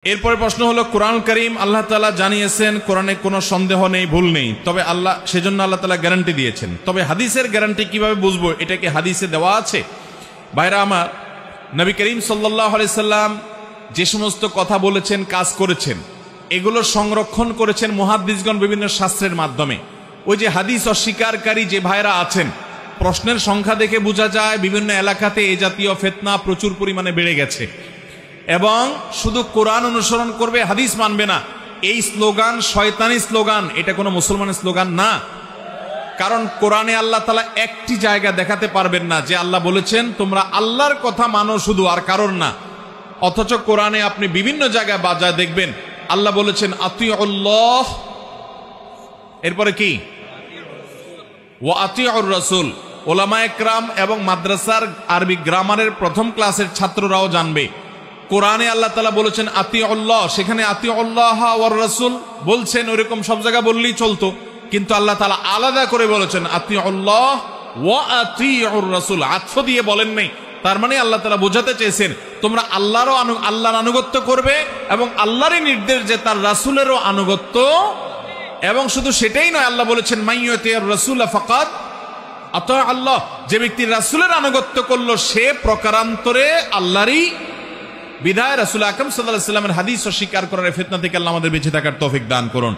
এরপরে প্রশ্ন হলো, কোরআন কারীম আল্লাহ তাআলা জানিয়েছেন কোরআনে কোনো সন্দেহ নেই, ভুল নেই, তবে সেজন্য আল্লাহ তাআলা গ্যারান্টি দিয়েছেন। তবে হাদিসের গ্যারান্টি কিভাবে বুঝবো? এটা কি হাদিসে দেওয়া আছে? ভাইরা আমার, নবী করিম সাল্লাল্লাহু আলাইহি সাল্লাম যে সমস্ত কথা বলেছেন, কাজ করেছেন, এগুলো সংরক্ষণ করেছেন মুহাদ্দিসগণ বিভিন্ন শাস্ত্রের মাধ্যমে। ওই যে হাদিস অস্বীকারী যে ভাইরা আছেন, প্রশ্নের সংখ্যা দেখে বোঝা যায় বিভিন্ন এলাকাতে এই জাতীয় ফিতনা প্রচুর পরিমাণে বেড়ে গেছে এবং শুধু কোরআন অনুসরণ করবে, হাদিস মানবে না, এই স্লোগান শয়তানি স্লোগান, এটা কোনো মুসলমানের স্লোগান না। কারণ কোরআনে আল্লাহ তাআলা একটি জায়গা দেখাতে পারবেন না যে আল্লাহ বলেছেন তোমরা আল্লাহর কথা মানো শুধু, আর কারণ না। অথচ কোরআনে আপনি বিভিন্ন জায়গায় বাজায় দেখবেন আল্লাহ বলেছেন আতিউল্লাহ, এরপরে কি ওয়া আতিউর রাসূল। ওলামায়ে কেরাম এবং মাদ্রাসার আরবি গ্রামারের প্রথম ক্লাসের ছাত্ররাও জানবে, কোরআনে আল্লাহ তাআলা বলেছেন আতিউল্লাহ, সেখানে আতিউল্লাহ ওয়ার রাসূল বলছেন, ওইরকম সব জায়গা বললেই চলতো, কিন্তু আল্লাহ তাআলা আলাদা করে বলেছেন আতিউল্লাহ ওয়া আতিউর রাসূল, আতফ দিয়ে বলেন নাই। তার মানে আল্লাহ তাআলা বোঝাতে চেয়েছেন তোমরা আল্লাহর আনুগত্য করবে এবং আল্লাহরই নির্দেশ যে তার রাসূলেরও আনুগত্য। এবং শুধু সেটাই নয়, আল্লাহ বলেছেন মাইয়ুতির রাসূল ফাকাদ আতা আল্লাহ, যে ব্যক্তি রাসূলের আনুগত্য করলো সে প্রকারান্তরে আল্লাহরই। বিধায় রাসূল আকরাম সাল্লাল্লাহু আলাইহি ওয়াসাল্লামের হাদিস অস্বীকার করার ফিতনা থেকে আল্লাহ আমাদের বেঁচে থাকার তৌফিক দান করুন।